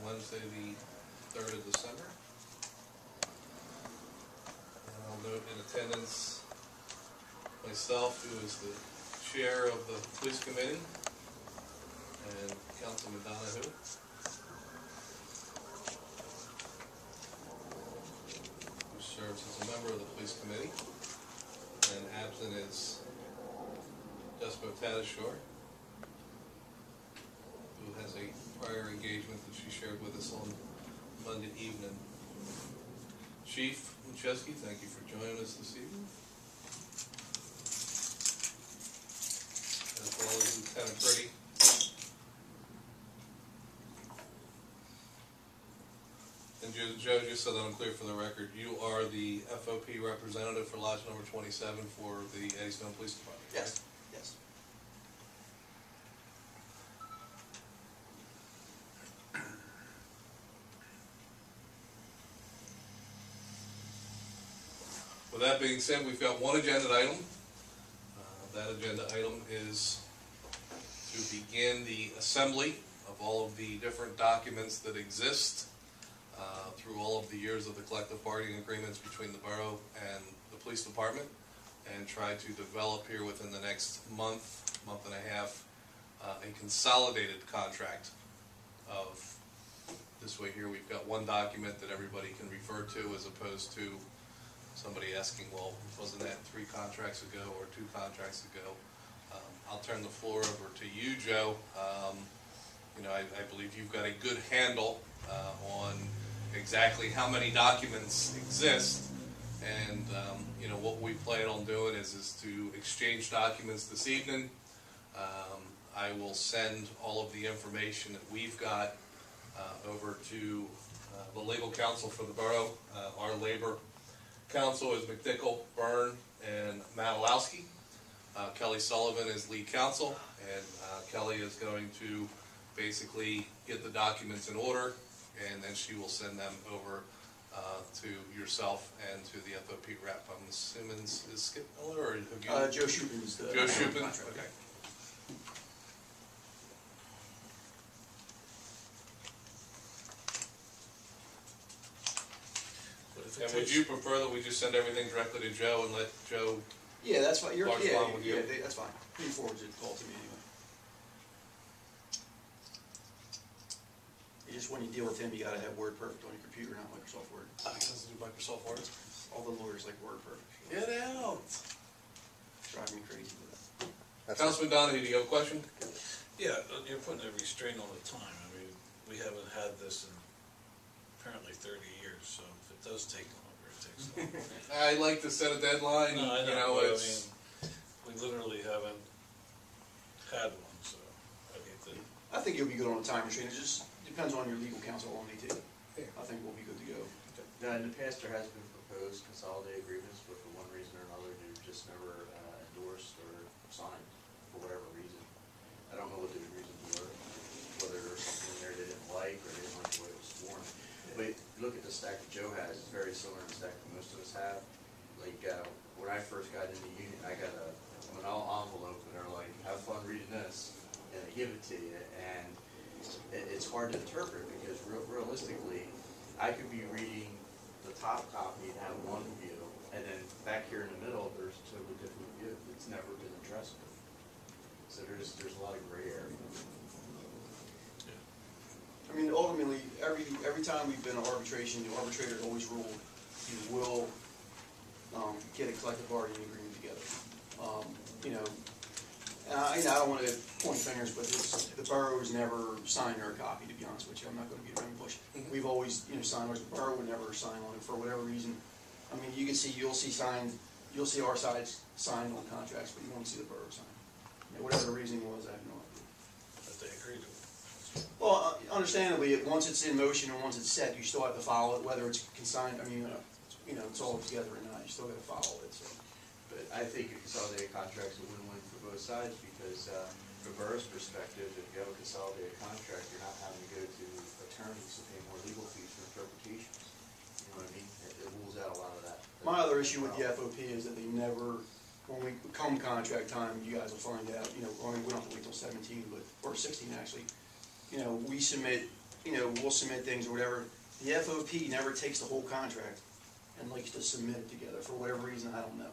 Wednesday the 3rd of December. And I'll note in attendance myself, who is the chair of the police committee, and Councilman Donahue. Who serves as a member of the police committee. And absent is Despo Tadashore, who has a prior engagement that she shared with us on Monday evening. Chief Winchesky, thank you for joining us this evening. As well as Lieutenant Pretty. And Joe, just so that I'm clear for the record, you are the FOP representative for lodge number 27 for the Eddystone Police Department. Yes, yes. With that being said, we've got one agenda item. That agenda item is to begin the assembly of all of the different documents that exist through all of the years of the collective bargaining agreements between the borough and the police department, and try to develop here within the next month and a half, a consolidated contract of, this way here we've got one document that everybody can refer to, as opposed to somebody asking, well, wasn't that 3 contracts ago or 2 contracts ago? I'll turn the floor over to you, Joe. You know, I believe you've got a good handle on exactly how many documents exist, and you know, what we plan on doing is to exchange documents this evening. I will send all of the information that we've got over to the legal counsel for the borough. Our labor counsel is McDickle, Byrne, and Matalowski. Kelly Sullivan is lead counsel, and Kelly is going to basically get the documents in order, and then she will send them over to yourself and to the FOP rep. I'm assuming is Skip Miller or Joe Shupin is the Joe Shupin. contract. Okay. And would you prefer that we just send everything directly to Joe and let Joe? Yeah, that's fine. Yeah, that's fine. He forwards it all to me anyway. You just, when you deal with him, you gotta have Word Perfect on your computer, not Microsoft Word. He doesn't do Microsoft Word. All the lawyers like Word Perfect. Get out! Driving me crazy with that. Councilman Donahue, do you have a question? Yeah, you're putting a restraint on the time. I mean, we haven't had this in apparently 30 years, so if it does take longer, it takes longer. I like to set a deadline. No, I know, you know, but it's. I mean, we literally haven't had one, so I hate to. I think you'll be good on a time restraint. It just depends on your legal counsel on me too. Yeah. I think we'll be good to go. Now, in the past, there has been proposed consolidated agreements, but for one reason or another, they're just never endorsed or signed for whatever reason. I don't know what the reasons were, whether there was something in there they didn't like or they didn't like the way it was sworn. But look at the stack that Joe has; it's very similar to the stack that most of us have. Like when I first got into the union, I got an envelope, and they're like, "Have fun reading this," and they give it to you, and it's hard to interpret because realistically, I could be reading the top copy and have one view, and then back here in the middle, there's a totally different view. It's never been addressed before. So there's a lot of gray area. I mean, ultimately, every time we've been in arbitration, the arbitrator always ruled you will get a collective bargaining agreement together. You know, I don't want to point fingers, but the borough's never signed our copy. To be honest with you, I'm not going to beat around the bush. We've always, signed ours. The borough would never sign on it for whatever reason. I mean, you'll see our sides signed on contracts, but you won't see the borough sign. Whatever the reasoning was, I have no idea. But they agreed to it. Well, understandably, once it's in motion and once it's set, you still have to follow it, whether it's consigned. I mean, it's all together or not. You still got to follow it. So. But I think a consolidated contract is a win-win for both sides because from Borough's perspective, if you have a consolidated contract, you're not having to go to attorneys to pay more legal fees for interpretations. You know what I mean? It rules out a lot of that. My other issue with the FOP is that they never, when we come contract time, you guys will find out, I mean, we don't have to wait till 17, or 16 actually. We submit you know, we'll submit things or whatever. The FOP never takes the whole contract and likes to submit it together for whatever reason, I don't know.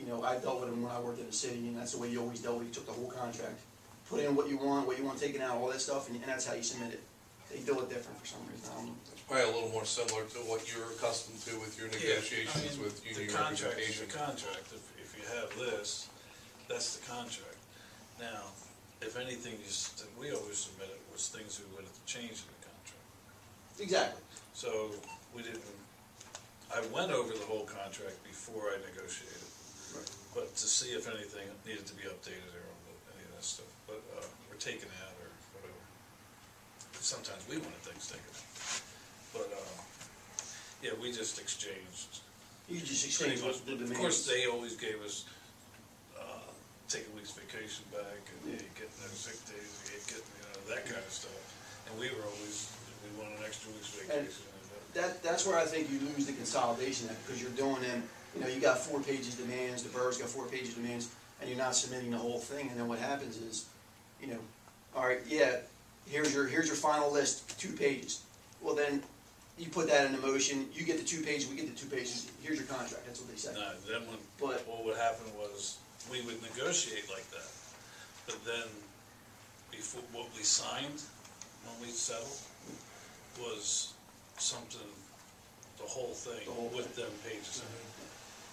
You know, I dealt with him when I worked in the city, and that's the way you always dealt with it. You took the whole contract, put in what you want taken out, all that stuff, and that's how you submit it. They do it different for some reason, I don't know. It's probably a little more similar to what you're accustomed to with your negotiations with union representation. The contract, if you have this, that's the contract. Now, if anything, we always submitted was things we would have changed in the contract. Exactly. So, we didn't, I went over the whole contract before I negotiated, Right. but to see if anything needed to be updated or any of that stuff, but, or taken out or whatever. Sometimes we wanted things taken out, but, yeah, we just exchanged. You just Pretty exchange much. the demands. Of course, they always gave us, take a week's vacation back, and you ain't getting no sick days, you ain't getting, you know, that kind of stuff. And we were always, we want an extra week's vacation. That's where I think you lose the consolidation at, because you're doing them, you know, you got 4 pages demands, the borough's got 4 pages demands, and you're not submitting the whole thing, and then what happens is, you know, all right, yeah, here's your final list, 2 pages. Well, then, you put that into motion, you get the 2 pages, we get the 2 pages, here's your contract, that's what they say. No, then But- what would happen was, we would negotiate like that, but then, before, what we signed, when we settled, was something, the whole thing, The whole with them pages in it.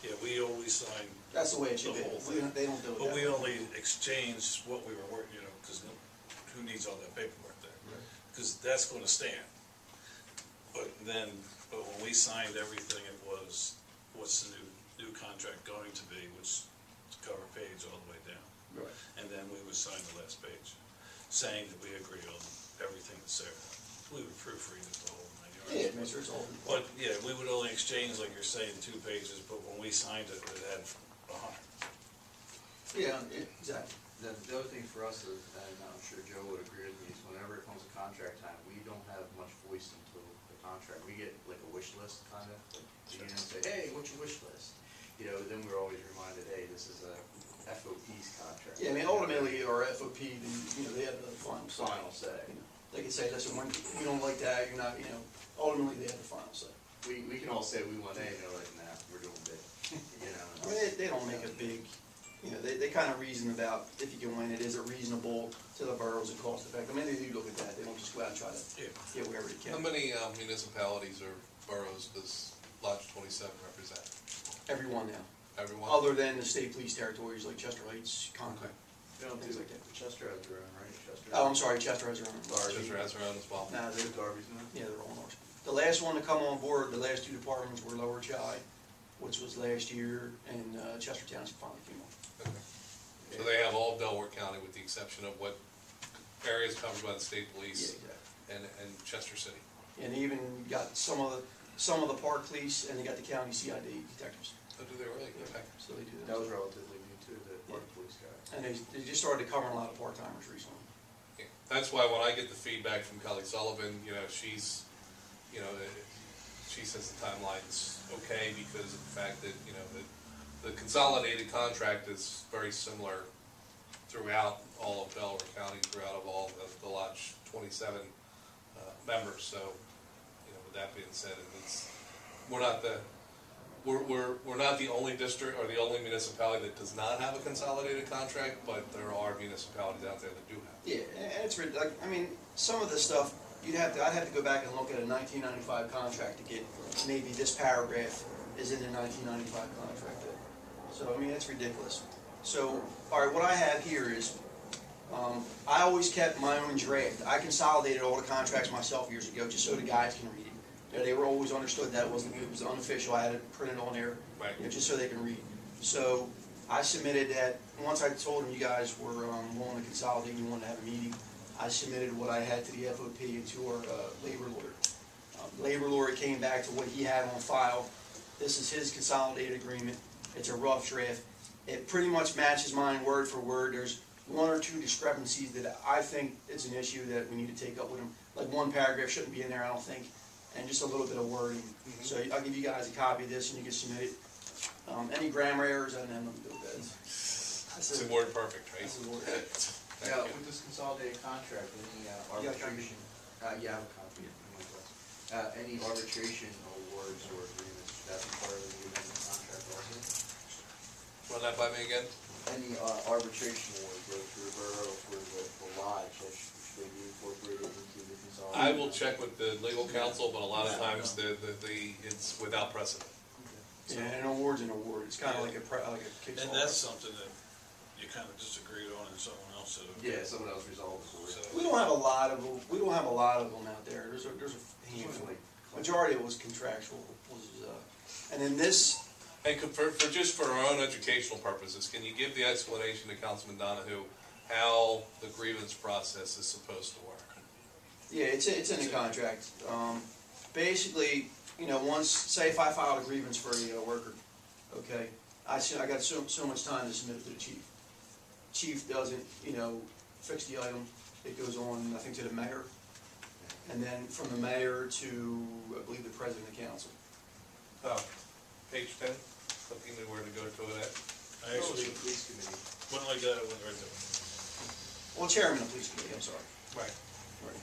Yeah, we always signed, That's the way it should The be. whole They don't do it but that we way. only exchanged what we were working, you know, because who needs all that paperwork there? Because that's gonna stand. But when we signed everything, it was, what's the new contract going to be, which is cover page all the way down. Right. And then we would sign the last page, saying that we agree on everything that's there. We would proofread it the whole nine yards. Yeah, make sure it's all. But, yeah, we would only exchange, like you're saying, 2 pages, but when we signed it, it had 100. Yeah, exactly. The other thing for us is, and I'm sure Joe would agree with me, is whenever it comes to contract time, we don't have much voice into the contract. We get like a wish list, kind of. The union say, hey, what's your wish list? You know, then we're always reminded, hey, this is a FOP's contract. Yeah, I mean, ultimately, our FOP, you know, they have the final say. Final say. You know, they can say, listen, we don't like that, you're not, you know, ultimately, they have the final say. We can all say we want A, and they're like, nah, we're doing B. You know? I mean, they don't make a big, you know, they kind of reason about if you can win it, is it reasonable to the boroughs and cost effective? I mean, they do look at that, they don't just go out and try to get wherever they How can. many municipalities or boroughs does Lodge 27 represent? Everyone now, Everyone? other than the state police territories like Chester Heights, Concord. You don't Things do like that. Chester has their own, right? Chester. Oh, I'm sorry, Chester has their own. Chester has their own as well. Nah, The Darby's now? yeah, they're all ours. The last one to come on board, the last 2 departments were Lower Chi, which was last year, and Chester Township finally came on. Okay. So they have all of Delaware County with the exception of what areas covered by the state Yeah, police exactly. and Chester City. And they even got some of the park police, and they got the county CID detectives. Oh, do they really? Okay. So they do That that. was relatively new too, the park police guy. And they just started covering a lot of part-timers recently. Yeah. That's why when I get the feedback from Kelly Sullivan, you know, she's, you know, she says the timeline's okay because of the fact that, you know, the consolidated contract is very similar throughout all of Delaware County, throughout of all of the Lodge 27 members. So, you know, with that being said, we're not the only district or the only municipality that does not have a consolidated contract, but there are municipalities out there that do have. Yeah, and it's like, I mean, some of the stuff, I'd have to go back and look at a 1995 contract to get maybe this paragraph is in the 1995 contract. So, I mean, it's ridiculous. So, all right, what I have here is, I always kept my own draft. I consolidated all the contracts myself years ago, just so the guys can read it. You know, they were always understood that it was unofficial. I had it printed on there, Right. you know, just so they can read. So, I submitted that. Once I told them you guys were willing to consolidate and you wanted to have a meeting, I submitted what I had to the FOP and to our labor lawyer. Labor lawyer came back to what he had on file. This is his consolidated agreement. It's a rough draft. It pretty much matches mine word for word. There's 1 or 2 discrepancies that I think it's an issue that we need to take up with him. Like 1 paragraph shouldn't be in there, I don't think, and just a little bit of wording. So I'll give you guys a copy of this and you can submit it. Any grammar errors, I don't have nothing to do with that. It's in word perfect, right? This is word. Thank Yeah, you. with this consolidated contract, any arbitration Yeah, I have a copy of my class. Any arbitration awards or agreements, should that be part of the amendment contract also? Run that by me again? Any arbitration awards, whether through the borough or for the lodge, should they be incorporated into the consolidated? I will check with the legal counsel, but a lot of times it's without precedent. Yeah, and an award's an award. It's kind of like a kickball. And that's something that you kind of disagreed on and someone else said, okay. Yeah, someone else resolved it. So- We don't have a lot of them. We don't have a lot of them out there. There's a handful. Majority of it was contractual. And then this. And just for our own educational purposes, can you give the explanation to Councilman Donahue how the grievance process is supposed to work? Yeah, it's in the contract. Basically, once, say if I filed a grievance for a worker, okay, I got so much time to submit it to the chief. Chief doesn't, fix the item. It goes on, I think, to the mayor, and then from the mayor to, I believe, the president of council. Oh, page 10, looking at where to go to it at. I actually, Police committee. went like that, I went right there. Well, chairman of the police committee, I'm sorry. Right. Right.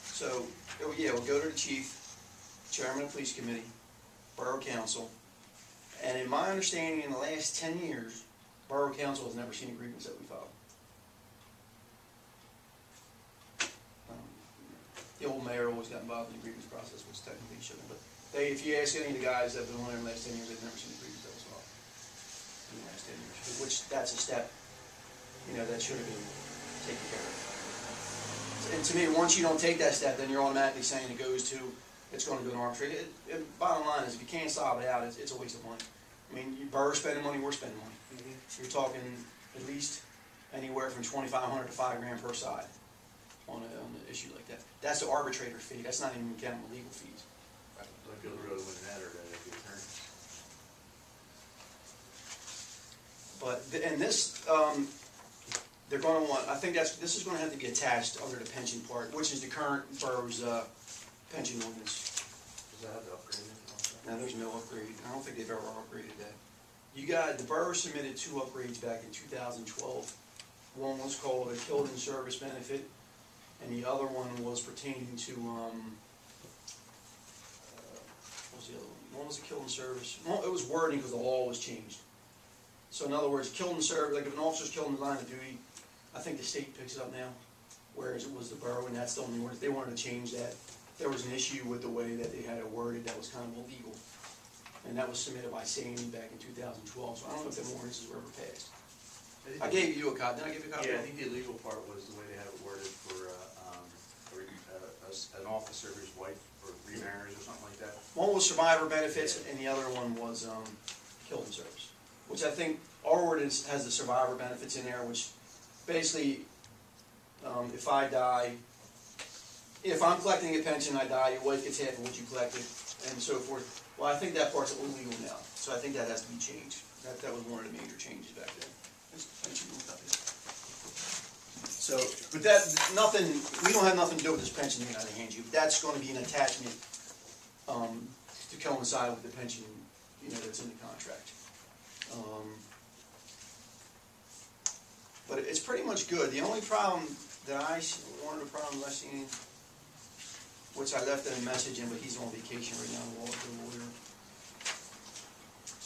So, yeah, we'll go to the chief, chairman of the police committee, borough council, and in my understanding, in the last 10 years, borough council has never seen a grievance that we filed. The old mayor always got involved in the grievance process, which technically he shouldn't, but if you ask any of the guys that have been on there in the last 10 years, they've never seen a grievance that was filed in the last 10 years, which that's a step, that should have been taken care of. And to me, once you don't take that step, then you're automatically saying it's going to go to arbitration. Bottom line is, if you can't solve it out, it's a waste of money. I mean, borough's spending money, we're spending money. You're talking at least anywhere from $2,500 to $5,000 per side on an issue like that. That's the arbitrator fee. That's not even counting the legal fees. I feel really wouldn't matter to the attorneys. But and this, they're going to want. I think this is going to have to be attached under the pension part, which is the current borough's pension ordinance. Does that have the upgrade in it? Now, there's no upgrade. I don't think they've ever upgraded that. The borough submitted 2 upgrades back in 2012. One was called a killed in service benefit, and the other one was pertaining to, what was the other one? One was a killed in service. Well, it was wording because the law was changed. So in other words, killed in service, like if an officer's killed in the line of duty, I think the state picks it up now, whereas it was the borough, and that's the only ordinance. They wanted to change that. There was an issue with the way that they had it worded that was kind of illegal. And that was submitted by Sandy back in 2012, so I don't know if them ordinances were ever passed. I gave you a copy. Did I give you a copy? Yeah, I think the illegal part was the way they have it worded for an officer whose wife remarries or something like that. One was survivor benefits, and the other one was killed in service, which I think our ordinance has the survivor benefits in there, which basically, if I die, if I'm collecting a pension, I die, your wife gets half of what you collected, and so forth. Well, I think that part's illegal now, so I think that has to be changed. That was one of the major changes back then. So, but we don't have nothing to do with this pension thing I hand you. That's going to be an attachment to coincide with the pension, that's in the contract. But it's pretty much good. The only problem that one of the problems I've seen, which I left in a message in, but he's on vacation right now, the lawyer.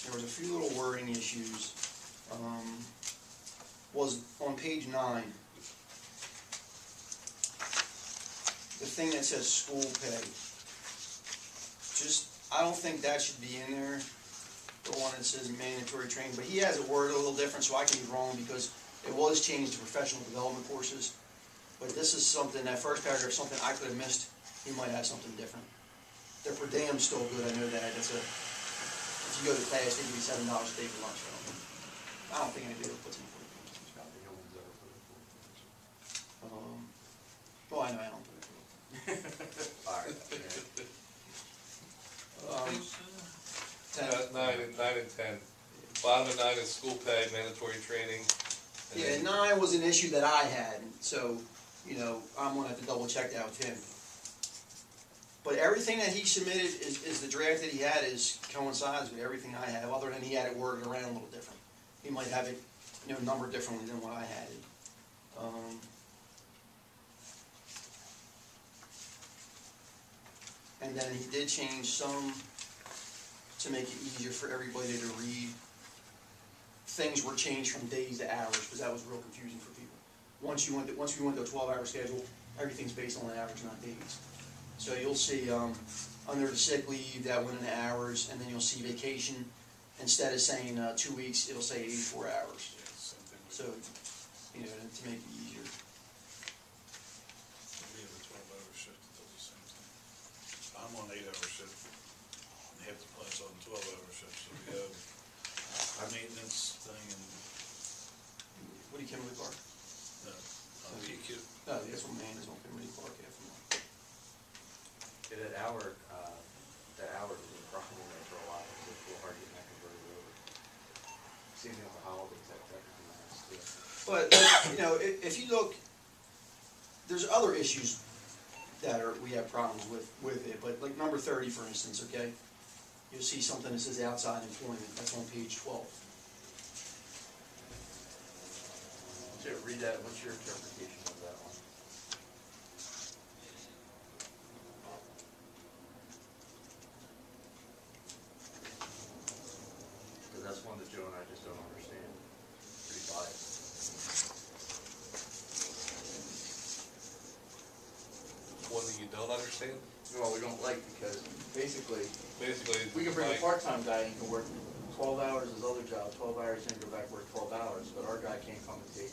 There was a few little wording issues. Was on page 9. The thing that says school pay. I don't think that should be in there. The one that says mandatory training, but he has it worded a little different, so I can be wrong because it was changed to professional development courses. But this is something, that first paragraph, something I could have missed. He might have something different. Their per diem's still good, I know that. If you go to class, they give you $7 a day for lunch. I don't think anybody ever puts in 40 pages. Well, I know I don't put it for All right. 10. 9 and 10. Bottom of 9 is school pay, mandatory training. And Yeah, then 9 was an issue that I had, so, I'm gonna have to double check that with him. But everything that he submitted is the draft that he had coincides with everything I have, other than he had it worded around a little different. He might have it, numbered differently than what I had it. and then he did change some to make it easier for everybody to read. Things were changed from days to hours, because that was real confusing for people. Once we went to a 12-hour schedule, everything's based on hours, not days. So you'll see under the sick leave, that went into hours, and then you'll see vacation. Instead of saying 2 weeks, it'll say 84 hours. Yeah, same thing with. So, you know, to make it easier. We have a 12-hour shift that does the same thing. I'm on 8-hour shift, and half the plant's on 12-hour shift, so we have our maintenance thing and, What do you Kimberly Park? PQ. No, that's what man is on Kimberly Park half a month. Yeah, that hour was a problem there for a while, because it's real hard getting that converted over. Same thing with the holidays, that's everything else too. But you know, if you look, there's other issues that we have problems with it. But like number 30, for instance, okay, you'll see something that says outside employment. That's on page 12. So read that, what's your interpretation of that one? Because that's one that Joe and I just don't understand. Pretty biased. One that you don't understand? Well, we don't like, because basically, Basically, we can bring a like, part-time guy and he can work 12 hours his other job, 12 hours, then go back and work 12 hours, but our guy can't come and take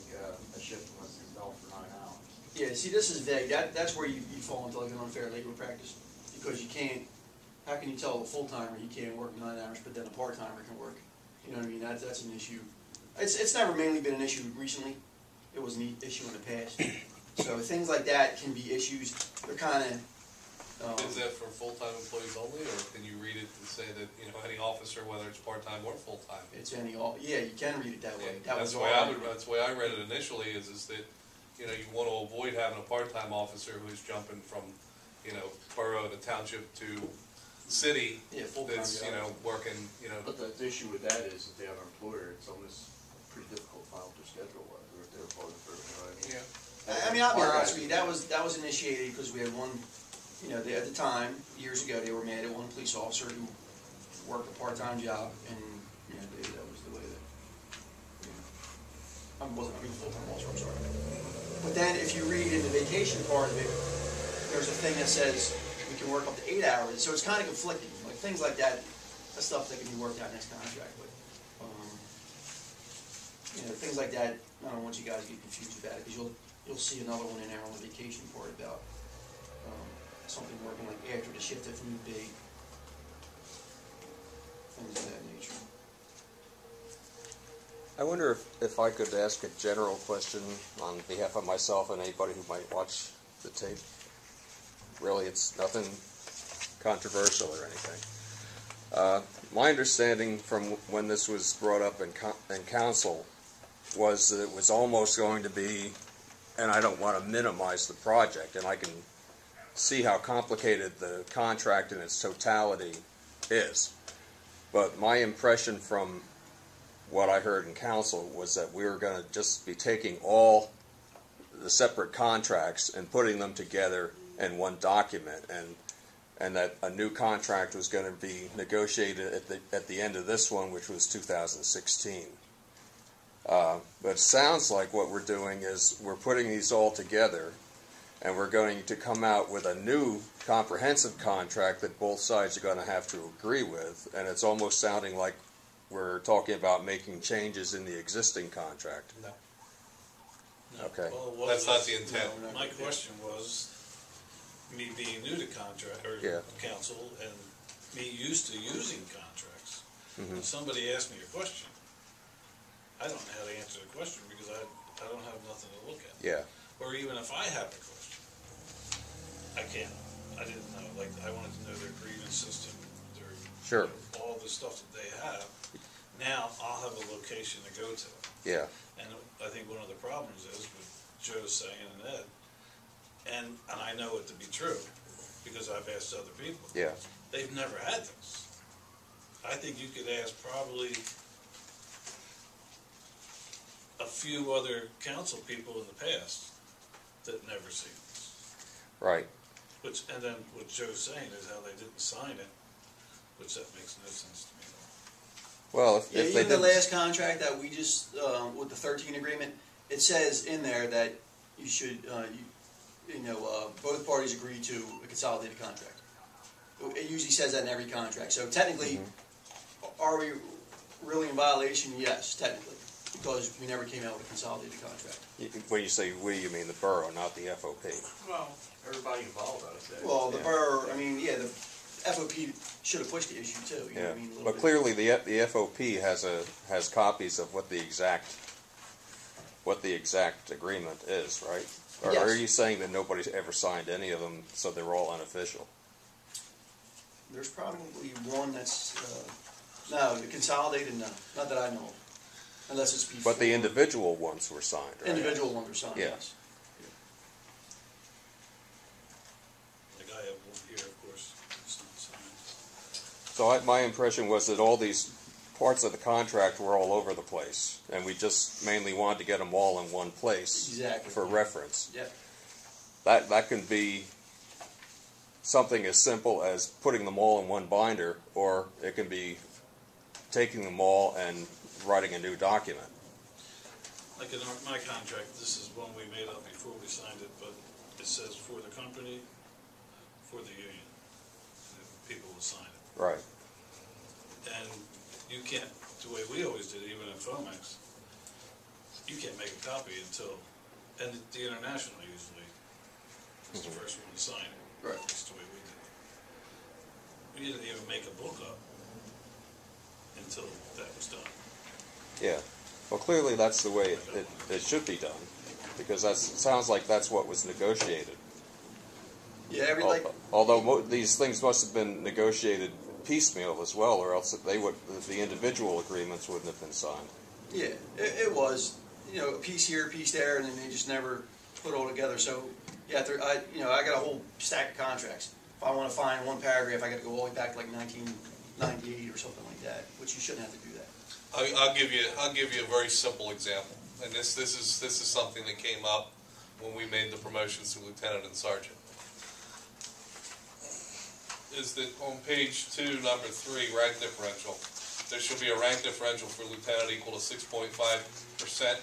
a shift unless he's billed for 9 hours. Yeah, see, this is vague. That's where you fall into like an unfair labor practice, because you can't. How can you tell a full timer he can't work 9 hours, but then a part timer can work? You know what I mean? That's an issue. It's never mainly been an issue recently. It was an issue in the past. So things like that can be issues. They're kind of. Is that for full-time employees only, or can you read it and say that, you know, any officer, whether it's part-time or full-time? It's yeah, you can read it that way. Yeah, that's the way I read it initially, is that, you know, you want to avoid having a part-time officer who's jumping from, you know, borough to township to city. Yeah, full-time that's, you know, working, you know. But the issue with that is, if they have an employer, it's almost pretty difficult to find what their schedule was, or if they were part of it, you know what I mean? Yeah. I mean, I'll be honest with you. That was initiated because we had one. You know, at the time, years ago, they were mad at one police officer who worked a part-time job, and you know, that was the way that. You know, I wasn't a full-time officer. I'm sorry. But then, if you read in the vacation part of it, there's a thing that says we can work up to 8 hours. So it's kind of conflicting. Like things like that, that's stuff that can be worked out next contract. But you know, things like that. I don't want you guys to get confused about it, because you'll see another one in there on the vacation part about. Something working like after the shift if need be, things of that nature. I wonder if I could ask a general question on behalf of myself and anybody who might watch the tape. Really, it's nothing controversial or anything. My understanding from when this was brought up in council was that it was almost going to be, and I don't want to minimize the project, and I can see how complicated the contract in its totality is. But my impression from what I heard in council was that we were going to just be taking all the separate contracts and putting them together in one document, and that a new contract was going to be negotiated at the end of this one, which was 2016. But it sounds like what we're doing is we're putting these all together, and we're going to come out with a new comprehensive contract that both sides are going to have to agree with, and it's almost sounding like we're talking about making changes in the existing contract. No. No. Okay. Well, That's not the intent. My question was, me being new to contract, or Yeah. council, and me used to using contracts, Mhm. if somebody asked me a question, I don't know how to answer the question, because I don't have nothing to look at. Yeah. Or even if I have a question, I can't. I didn't know. Like, I wanted to know their grievance system, their Sure. all the stuff that they have. Now I'll have a location to go to. Yeah. And I think one of the problems is with Joe saying and Ed, and I know it to be true because I've asked other people. Yeah. They've never had this. I think you could ask probably a few other council people in the past that never seen this. Right. Which, and then what Joe's saying is how they didn't sign it, which that makes no sense to me at all. Well, Yeah, if they even the did, last contract that we just, with the 13 agreement, it says in there that you should, both parties agree to a consolidated contract. It usually says that in every contract. So technically, are we really in violation? Yes, technically, because we never came out with a consolidated contract. when you say we, you mean the borough, not the FOP. Well, everybody involved, I would say. Well, the Yeah. borough, the FOP should have pushed the issue too. You know Yeah, what I mean? A little but bit. clearly the FOP has copies of what the exact agreement is, right? Or Yes. are you saying that nobody's ever signed any of them, so they're all unofficial? There's probably one that's, no, the consolidated, no, not that I know of, unless it's before. But the individual ones were signed, right? Individual ones are signed, Yeah. yes. Like I have one here, of course, it's not signed. So my impression was that all these parts of the contract were all over the place, and we just mainly wanted to get them all in one place. Exactly. For reference. Yeah. That can be something as simple as putting them all in one binder, or it can be taking them all and writing a new document. Like in my contract, this is one we made up before we signed it, but it says for the company, for the union. The people will sign it. Right. And you can't, the way we always did it, even in Fomex, you can't make a copy until, and the international usually is the first one to sign it. Right. That's the way we did it. We didn't even make a book up until that was done. Yeah. Well, clearly that's the way it should be done, because it sounds like that's what was negotiated. Yeah, Although these things must have been negotiated piecemeal as well, or else the individual agreements wouldn't have been signed. yeah, it was, a piece here, a piece there, and then they just never put it all together. So, yeah, I got a whole stack of contracts. If I want to find one paragraph, I got to go all the way back to like 1998 or something like that, which you shouldn't have to do that. I'll give you a very simple example, and this is something that came up when we made the promotions to lieutenant and sergeant. Is that on page 2, number 3, rank differential? There should be a rank differential for lieutenant equal to 6.5%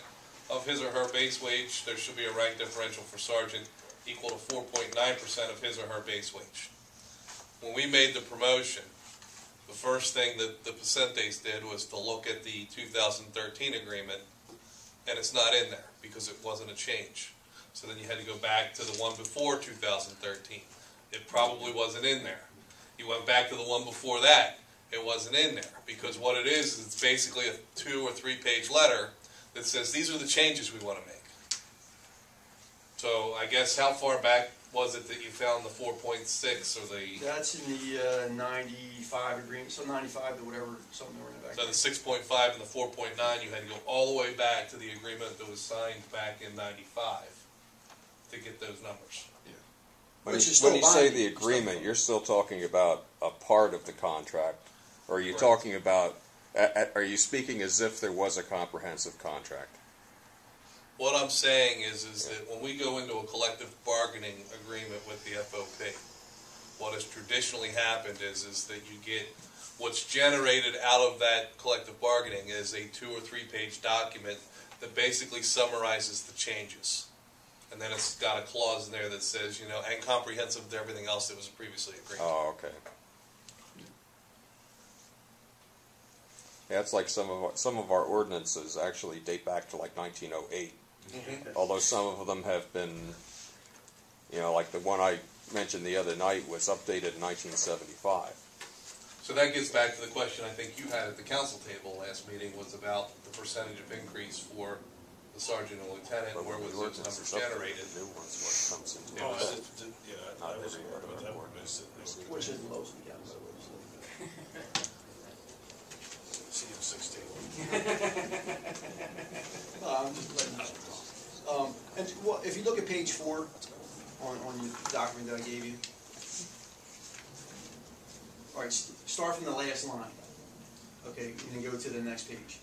of his or her base wage. There should be a rank differential for sergeant equal to 4.9% of his or her base wage. When we made the promotion, the first thing that the Pacentes did was to look at the 2013 agreement, and it's not in there because it wasn't a change. So then you had to go back to the one before 2013. It probably wasn't in there. You went back to the one before that. It wasn't in there because what it is it's basically a 2 or 3 page letter that says these are the changes we want to make. So I guess how far back was it that you found the 4.6 or the... That's in the 95 agreement, so 95 to whatever, something we're in the back. So the 6.5 and the 4.9, you had to go all the way back to the agreement that was signed back in 95 to get those numbers. When Which you, is still when you say binding. the agreement, you're still talking about a part of the contract, or are you Correct. talking about? Are you speaking as if there was a comprehensive contract? What I'm saying is that when we go into a collective bargaining agreement with the FOP, what has traditionally happened is that you get what's generated out of that collective bargaining is a 2 or 3 page document that basically summarizes the changes. And then it's got a clause in there that says, and comprehensive to everything else that was previously agreed to. Oh, okay. Yeah, it's like some of our ordinances actually date back to like 1908. Although some of them have been, like the one I mentioned the other night was updated in 1975. So that gets back to the question I think you had at the council table last meeting was about the percentage of increase for the sergeant and lieutenant, But where when was the those ordinance numbers is updated, generated? the new one's what comes into Oh, effect. I wasn't aware about that one, but it's Which is the lowest we got. So CM16. I'm just letting you know. And if you look at page 4 on the document that I gave you, all right, start from the last line, okay, and then go to the next page.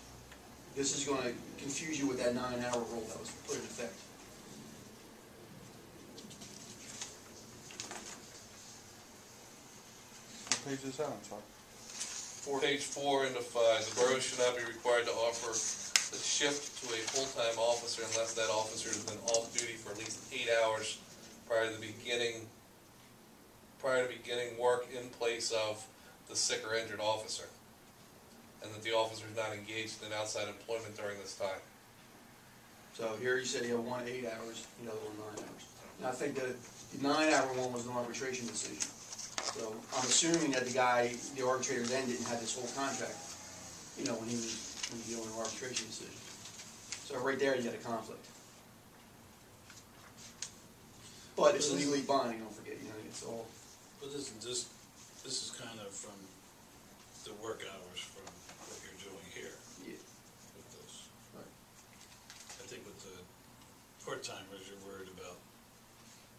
This is going to confuse you with that 9-hour rule that was put in effect. page is that on, Chuck? Page 4 into 5, the borough should not be required to offer the shift to a full-time officer unless that officer has been off duty for at least 8 hours prior to beginning work in place of the sick or injured officer, and that the officer is not engaged in outside employment during this time. So here you said you have one 8 hours, the other one 9 hours. And I think that the 9-hour one was an arbitration decision. So I'm assuming that the arbitrator then didn't have this whole contract, when he was doing an arbitration decision. So right there you had a conflict. But it's legally binding, don't forget, it's all. But this is kind of from the work hours from what you're doing here. Yeah. With this. Right. I think with the part-timers, you're worried about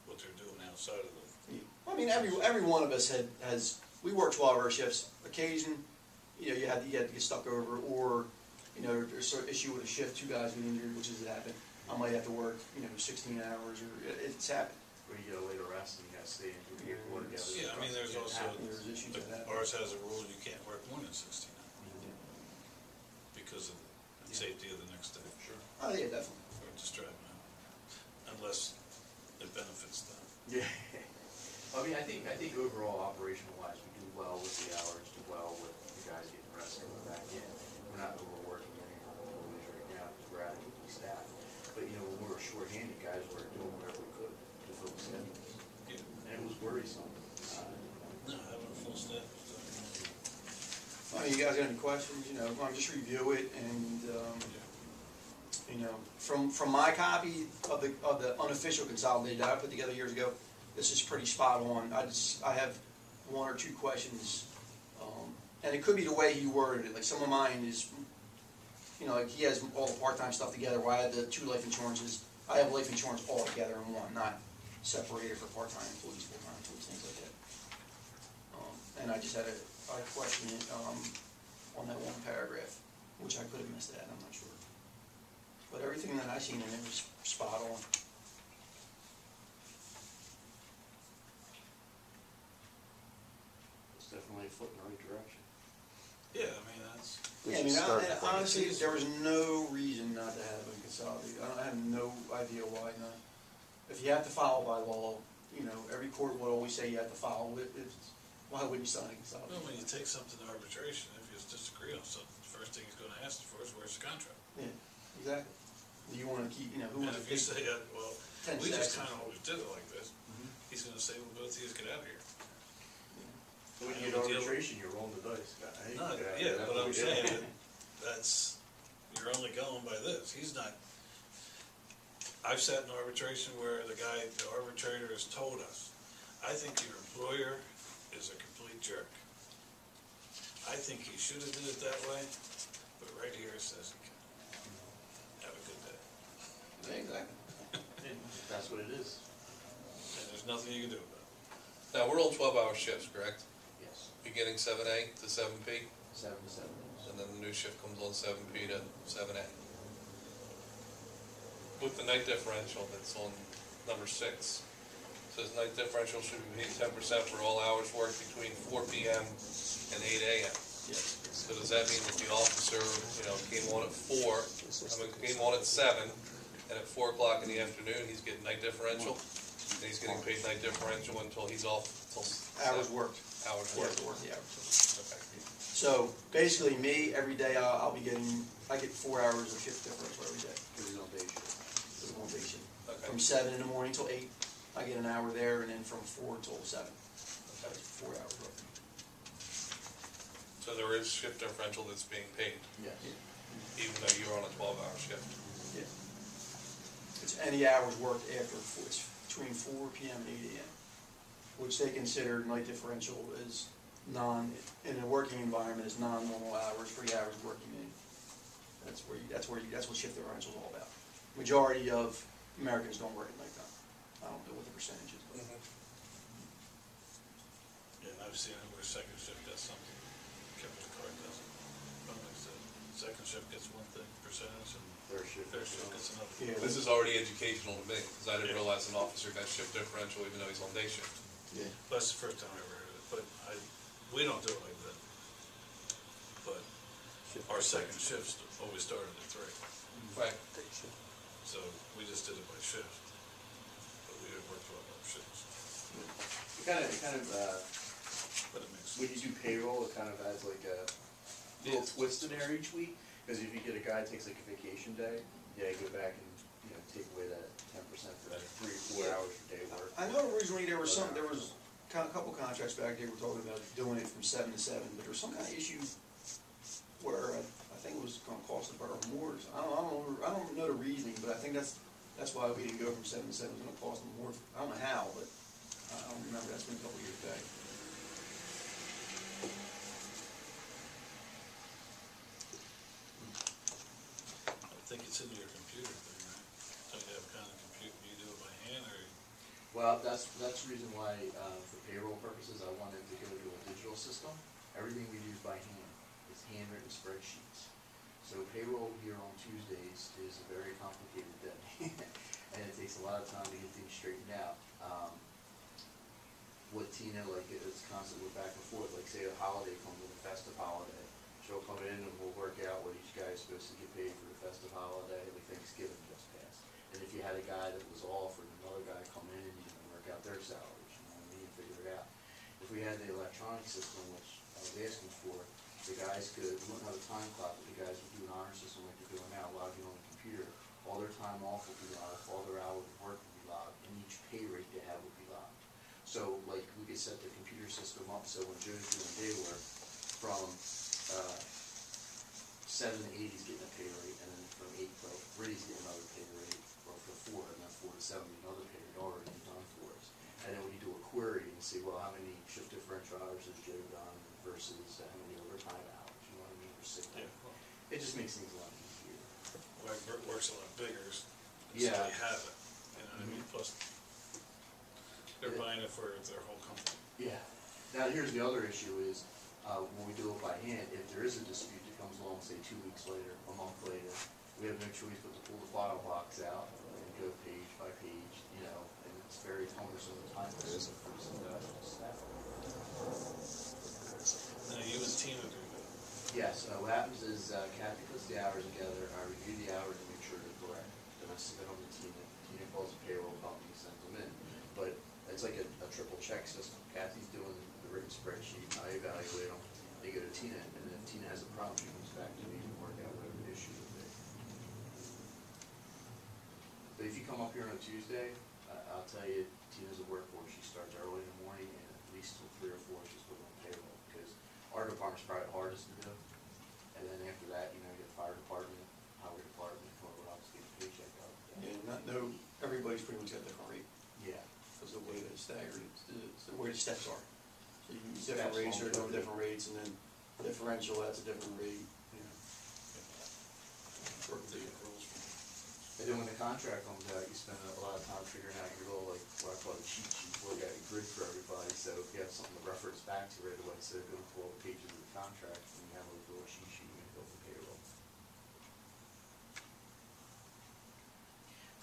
what they're doing outside of the. Yeah. I mean, every one of us we work 12-hour shifts. Occasion, you had to get stuck over, or there's an issue with a shift, 2 guys get injured, which has happened. I might have to work 16 hours, or it's happened. Or you get a later rest and you gotta stay and do your work together. Yeah, I mean, there's also, There's issues that happen. ours has a rule, you can't work more than 16 hours because of the safety of the next day. Sure. Oh yeah, definitely. Or just driving out, unless it benefits them. Yeah. I mean, I think overall, operational wise, we do well with the hours, do well with the guys getting rest and going back in. We're not overworking anyone right now because we're adequately staffed. But when we were shorthanded, guys were doing whatever we could to fill the schedules. Yeah. And it was worrisome. No, having a full staff is I mean, you guys got any questions? I'll just review it, and from my copy of the unofficial consolidated that I put together years ago, this is pretty spot on. I have 1 or 2 questions, and it could be the way he worded it. Like some of mine is, like he has all the part-time stuff together. Where I have the 2 life insurances. I have life insurance all together in one, not separated for part-time employees, full-time employees, things like that. And I just had a question on that 1 paragraph, which I could have missed that. I'm not sure. But everything that I seen in it was spot on. It's definitely a foot in the right direction. Yeah, I mean, that's. We Yeah, should start and with that. honestly, there was no reason not to have a consolidated. I have no idea why not. If you have to follow by law, every court would always say you have to follow it. Why wouldn't you sign a consolidated? Well, when you take something to arbitration, if you disagree on something, the first thing he's gonna ask you for is, where's the contract? Yeah, exactly. Do you want to keep, who And wants if to you pick say, well, 10 we just seconds? kinda always did it like this, he's gonna say, well, both of you get out of here. So when you get arbitration, you're rolling the dice. Hey, No, yeah, yeah, but I'm that's what we did. saying, you're only going by this, he's not. I've sat in arbitration where the arbitrator has told us, I think your employer is a complete jerk. I think he should have did it that way, but right here it says he can. Have a good day. Yeah, exactly. That's what it is. And there's nothing you can do about it. Now, we're on 12-hour shifts, correct? Yes. Beginning 7A to 7P, 7 to 7. and then the new shift comes on 7P to 7A. With the night differential that's on number 6, says night differential should be paid 10% for all hours worked between 4 p.m. and 8 a.m. Yes. So does that mean that the officer, came on at came on at 7, and at 4 o'clock in the afternoon, he's getting night differential? And he's getting paid night differential until he's off, until Hours worked. hours Yeah, worked? worked the hours. Okay. So basically, me, every day I get 4 hours of shift differential every day. Because he's on day shift. For the whole day shift. Okay. From 7 in the morning till 8, I get an hour there, and then from 4 till 7. That's 4 hours roughly. So there is shift differential that's being paid, Yes. even though you're on a 12-hour shift? Yeah. It's any hours worked after, it's between 4 p.m. and 8 a.m., which they consider night differential as in a working environment, as non-normal hours, 3 hours working in. That's what shift differential is all about. Majority of Americans don't work at nighttime. I don't know what the percentage is, but. Yeah, and I've seen it where second shift does something, Kevin Card doesn't. But like I said, second shift gets one thing, percentage, and Third shift. third shift gets another. Yeah. This is already educational to me, because I didn't realize an officer got shift differential even though he's on day shift. Yeah. That's the first time I ever heard of it, but we don't do it like that. But our second shifts always started at 3. Right. So we just did it by shift. But we didn't work 12-hour shifts. It kind of, But it makes when you sense. do payroll, it kind of adds like a little twist in there each week, because if you get a guy who takes like a vacation day, yeah, you go back and, you know, take away that 10% for that 3 or 4 hours per day work. I know originally there was a couple contracts back there were talking about doing it from 7 to 7, but there was some kind of issue where I think it was gonna cost the borough more. I don't know the reasoning, but I think that's why we didn't go from 7 to 7. It was gonna cost them more. I don't know how, but I don't remember. That's been a couple years back. I think it's in your computer thing, right? Don't you have kind of computer, you do it by hand or? Well, that's the reason why, for payroll purposes, I wanted to go to a digital system. Everything we use by hand is handwritten spreadsheets. So payroll here on Tuesdays is a very complicated day, and it takes a lot of time to get things straightened out. With Tina, like, it's constantly back and forth. Like, say a holiday comes in, a festive holiday, she'll come in and we'll work out what each guy is supposed to get paid for the festive holiday, like Thanksgiving just passed. And if you had a guy that was off, or another guy come in and you can work out their salaries, you know what I mean, figure it out. If we had the electronic system, which I was asking for, the guys could, we wouldn't have a time clock, but the guys would do an honor system like they're doing now, logging on the computer. All their time off would be logged, all their hours of work would be logged, and each pay rate they have would be logged. So, like, we could set the computer system up so when Joe's doing day work, from 7 to 8 he's getting a pay rate, and then from 8 to 3 he's getting another pay rate, or from 4, and then 4 to 7 another pay rate already done for us. And then when you do a query and see, well, how many shift differential hours has Joe done versus how many overtime hours, you know what I mean, or sick time. It just makes things a lot easier. Well, it works a lot bigger, so Yeah. they have it, you know what I mean? Plus, they're buying it for their whole company. Yeah. Now, here's the other issue is, when we do it by hand, if there is a dispute that comes along, say 2 weeks later, a month later, we have no choice but to pull the file box out and go page by page, you know, and it's very cumbersome and time consuming for some staff. Now, you and Tina do that. Yes, what happens is Kathy puts the hours together, I review the hours and make sure they're correct. Then I submit them to Tina. Tina calls the payroll company, sends them in. But it's like a triple check system. Kathy's doing the written spreadsheet, I evaluate them, they go to Tina, and then if Tina has a problem, she comes back to me to work out whatever the issue would be. But if you come up here on a Tuesday, I'll tell you, Tina's a workhorse. She starts early in the morning, and at least till 3 or 4 she's putting on payroll, because our department's probably the hardest to do. And then after that, you know, you get fire department, highway department, whoever else gets a paycheck out. Yeah, everybody's pretty much got a different rate. Yeah. Because of the way the staggered, the way the steps are. So you use Steps, different rates, or longevity. different rates, and then differential, that's a different rate, you know. They get rules from And then when the contract comes out, you spend a lot of time figuring out your little, like, what I call the cheat sheet, work out your grid for everybody, so if you have something to reference back to right away, instead of going through all the pages of the contract, and you have a little cheat sheet, you can go for payroll.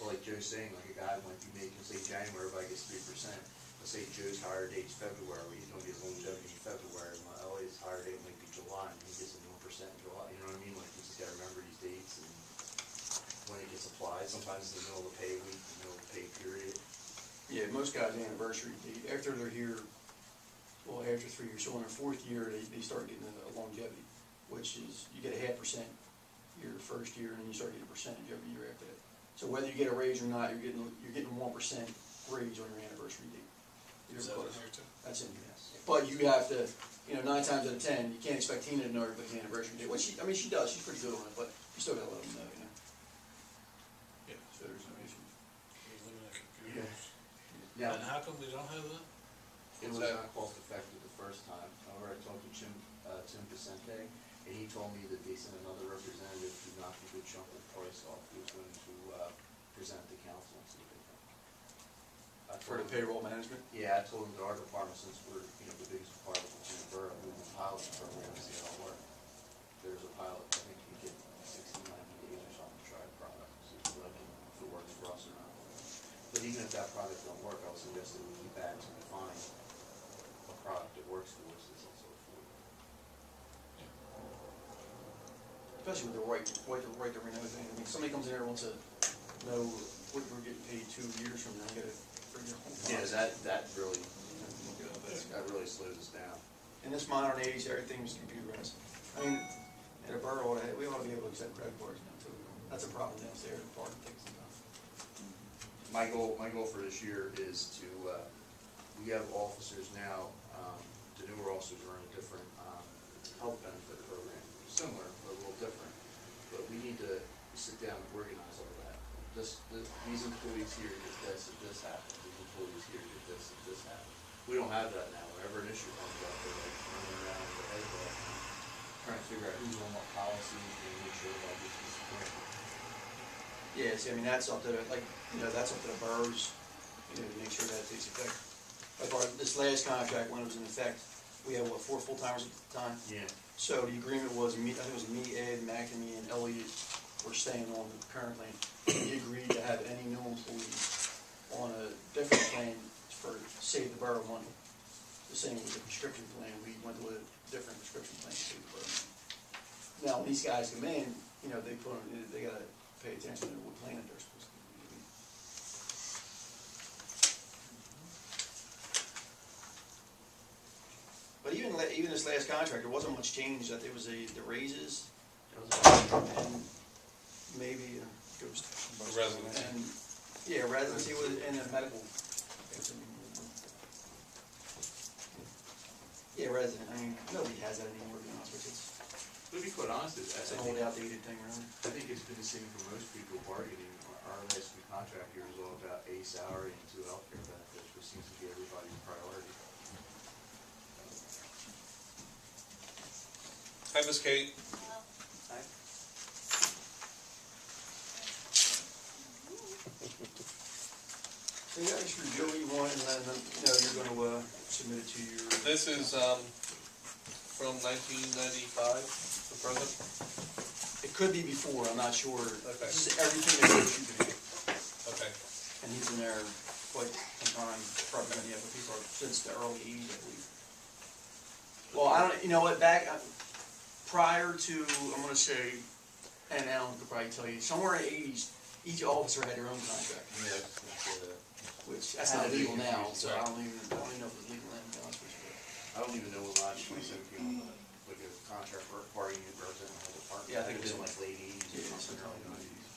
Well, like Joe's saying, like a guy might be making, say January, everybody gets 3%. Let's say Joe's hire date's February, he's gonna get longevity in February, his hire date might be July, and he gets a 1% in July, you know what I mean? Like, you just gotta remember these dates and when it gets applied. Sometimes it's in the middle of the pay week, the middle of the pay period. Yeah, most guys' anniversary, after they're here, well, after 3 years, so in their 4th year, they start getting a longevity, which is, you get a 0.5% your first year, and then you start getting a percentage every year after that. So whether you get a raise or not, you're getting 1% raise on your anniversary date. Is that in here too? That's in here. Yes. But you have to, 9 times out of 10, you can't expect Tina to know everybody's anniversary date. Which she does, she's pretty good on it, but you still gotta let them know, you know. Yeah. So there's no issue. We're looking at computers. Now, And how come we don't have that? it was not cost effective the first time. However, I talked to Tim Vicente, and he told me that they sent another representative who knocked a good chunk of the price off, who was going to present to council and see what they think. For the payroll management? Yeah, I told him that our department, since we're, the biggest department in the borough, we will pilot the program and see how it works. There's a pilot, I think you get 60, 90 days or something to try the product, see if it works for us or not. But even if that product don't work, I would suggest that we keep that to define a product that works for us that's also especially with the right to renew thing. I mean, somebody comes in here and wants to know what we're getting paid 2 years from now, get a freaking whole Yeah, process. that really slows us down. In this modern age, everything's computerized. I mean, at a borough, we ought to be able to accept credit cards now too. That's a problem downstairs, the parking takes some time. My goal for this year is to, we have officers now, the newer officers are in a different health benefit program, similar, but a little different. But we need to sit down and organize all that. These employees here get this, if this happens, these employees here get this, if this happens. We don't have that now. Whenever an issue comes up, they're like running around with their heads off, trying to figure out who's on what policies and make sure that this is correct. Yeah, see, I mean, that's up to, like, that's up to the boroughs, to make sure that takes effect. Like this last contract, when it was in effect, we had, 4 full-timers at the time? Yeah. So the agreement was, I think it was me, Ed, McNamee, and Elliot were staying on the current plan. We agreed to have any new employees on a different plan for save the borough money. The same with the prescription plan, we went to a different prescription plan to save the borough money. Now, when these guys come in, they gotta pay attention to what plan they're supposed to be. But even this last contract, there wasn't much change. That it was the raises and maybe ghost Residency. and yeah, residency was and the medical. Yeah, resident. I mean, nobody has that anymore. To be honest with you, To be quite honest, it's an old, outdated thing, really. I think it's been the same for most people bargaining. Our last few contract year is all about a salary and 2 healthcare benefits, which seems to be everybody's priority. Hi, Ms. Kate. So you guys review what you want, and then you're going to submit it to your. This is from 1995, the present. It could be before. I'm not sure. Okay. This is everything that goes to the. Okay. And he's been there quite some time, probably been the FFP since the early 80s, I believe. Well, I don't. You know what? Prior to, I'm going to say, and Alan could probably tell you, somewhere in the 80s, each officer had their own contract. Yeah. Which that's not legal now, so I don't even know if it's legal then, to be honest with you. I don't even know what last 2017 like a contract for bargaining representative in the department. Yeah, I think it was it's in like late 80s Yeah, or something. something Early like 90s.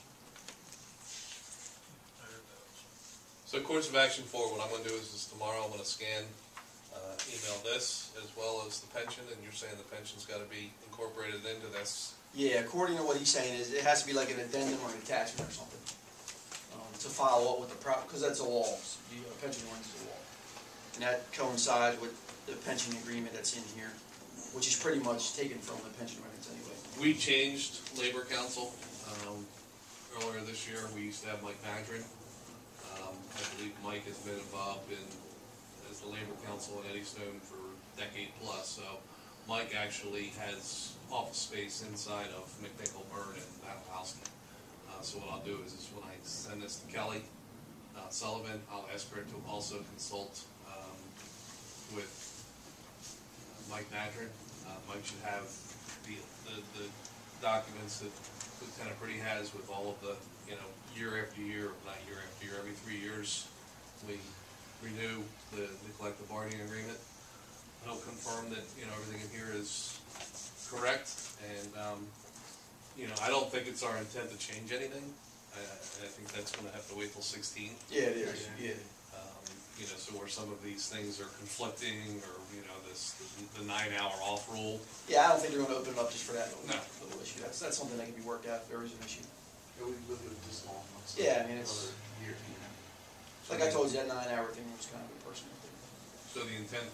So course of action forward, what I'm gonna do is tomorrow I'm gonna scan, email this as well as the pension, and you're saying the pension's gotta be incorporated into this. Yeah, according to what he's saying, is it has to be like an addendum or an attachment or something to follow up with the because that's a law. The pension one is a law, and that coincides with the pension agreement that's in here, which is pretty much taken from the pension records anyway. We changed labor council, earlier this year. We used to have Mike Madron. I believe Mike has been involved as the labor council in Eddystone for a decade plus, so Mike actually has office space inside of McNichol, Byrne, and Battlehousen. So what I'll do is when I send this to Kelly Sullivan, I'll ask her to also consult with Mike Madron. Mike should have the documents that Lieutenant Pretty has with all of the, year after year, not year after year, every 3 years, we renew the collective bargaining agreement. He'll confirm that, everything in here is correct, and, I don't think it's our intent to change anything. I think that's gonna have to wait till 16. Yeah, it is. Yeah. So where some of these things are conflicting, or, the 9-hour off rule. Yeah, I don't think they're going to open it up just for that No. little issue. That's something that can be worked out if there is an issue. Yeah, we lived with this long. Yeah, I mean, it's year. like I told you, that 9-hour thing was kind of a personal thing. So the intent's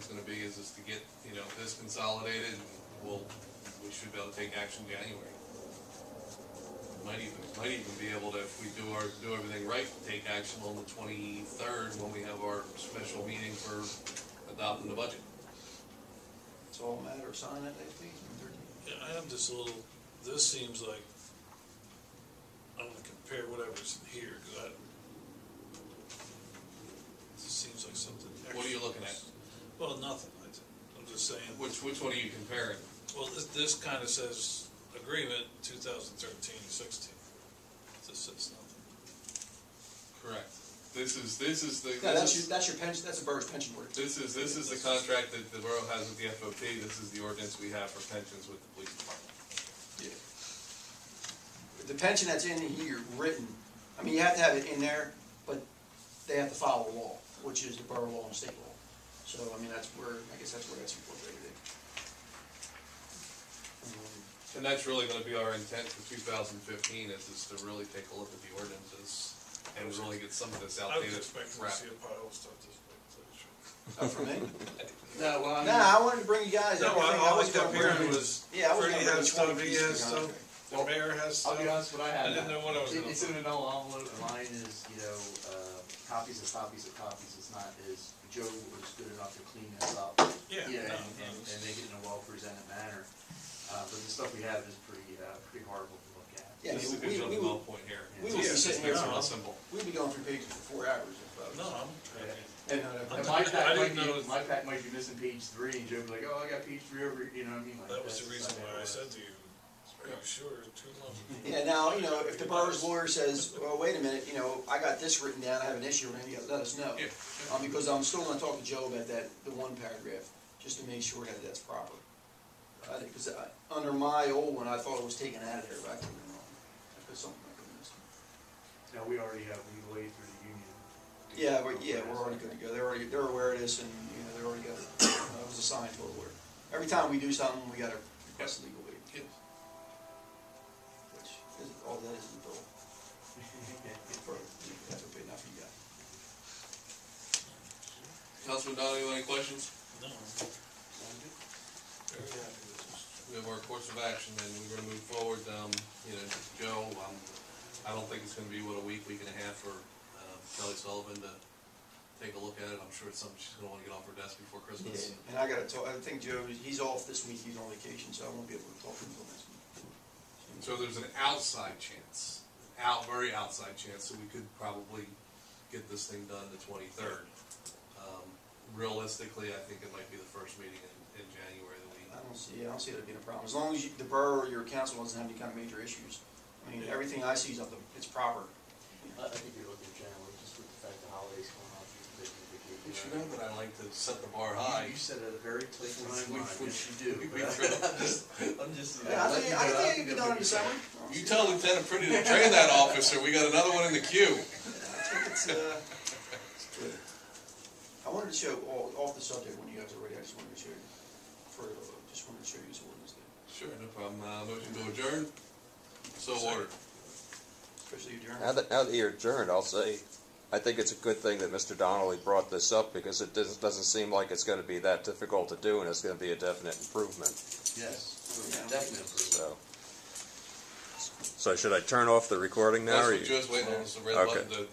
gonna be is to get, this consolidated, and we should be able to take action January. Might even be able to, if we do everything right, take action on the 23rd when we have our special meeting for adopting the budget. It's all a matter of signing that day, please. Yeah, I am just a little, this seems like, I'm gonna compare whatever's here, because this seems like something extra. What are you looking at? Well, nothing, I'm just saying. Which one are you comparing? Well, this kind of says agreement 2013-16. This says nothing. Correct. This is the. Yeah, that's your pension, that's the borough's pension board. This is the contract that the borough has with the FOP. This is the ordinance we have for pensions with the police department. Yeah. The pension that's in here written, I mean, you have to have it in there, but they have to follow the law, which is the borough law and state law. So, I mean, I guess that's where that's incorporated in. And that's really gonna be our intent for 2015, is to really take a look at the ordinances and really get some of this I was outdated expecting to crap. see a pile start this way. Oh, for me? No, well, I mean, Nah, I wanted to bring you guys No, everything. all I was kept gonna bring hearing you- was, Yeah, I was Freddie gonna bring has 20 stuff, he pieces has of stuff, contract. the mayor has I'll stuff. be honest, what I have. I didn't know what I was gonna It's in put. an envelope, and mine is, copies of copies of copies. It's not as, Joe was good enough to clean this up. Yeah, no, And make it in a well-presented manner. But the stuff we have is pretty horrible to look at. Yeah, This is a we- good we- jumping off point here. we It's would be just sitting makes here it real for- simple. We'd be going through pages for 4 hours if I was. No, I'm. And, And I my pack didn't might know be, it- my pack might be missing page 3, and Joe be like, oh, I got page 3 over, you know what I mean? Like, That was the that's reason how why I it said was. to you, are you sure it's too long? Yeah, now, if the borough's lawyer says, well, wait a minute, I got this written down, I have an issue, and then you let us know. Yeah. Because I'm still gonna talk to Joe about the one paragraph, just to make sure that that's proper. Because under my old one, I thought it was taken out of there, but I could be wrong. I put something like this. Now, we already have legal aid through the union. Yeah, we're already good to go. They're aware of this, and, they already got it. It was assigned to a lawyer. Every time we do something, we gotta request legal aid, Yes. which is, all that is in the bill. For, that's okay, not for you guys. Councilman Donohue, any questions? No. Very happy with this. We have our course of action, and we're gonna move forward. Joe, I don't think it's gonna be, a week and a half for Kelly Sullivan to take a look at it. I'm sure it's something she's gonna wanna get off her desk before Christmas. And I gotta talk, I think Joe, he's off this week, he's on vacation, so I won't be able to talk to him until next week. So there's an outside chance, very outside chance, that we could probably get this thing done the 23rd. Realistically, I think it might be the first meeting in January that we. I don't see that being a problem, as long as the borough or your council doesn't have any kind of major issues. I mean, everything I see is it's proper. I think you're looking generally, just with the fact the holidays going on, You should know that I like to set the bar high. You set a very tight timeline, we- yes you do. we but try. I'm just. Yeah, I think it'd be done in December. You tell Lieutenant Pretty to train that officer, we got another one in the queue. I think it's good. I wanted to show, off the subject when you guys are ready, I just wanted to show you, just wanted to show you this ordinance thing. Sure, no problem. Motion to adjourn. So ordered. Especially adjourned. Now that you're adjourned, I'll say, I think it's a good thing that Mr. Donnelly brought this up, because it doesn't seem like it's going to be that difficult to do, and it's going to be a definite improvement. Yes, Yeah. definitely. So should I turn off the recording now? That's Or what you? Joe's waiting on, is the red Okay. button to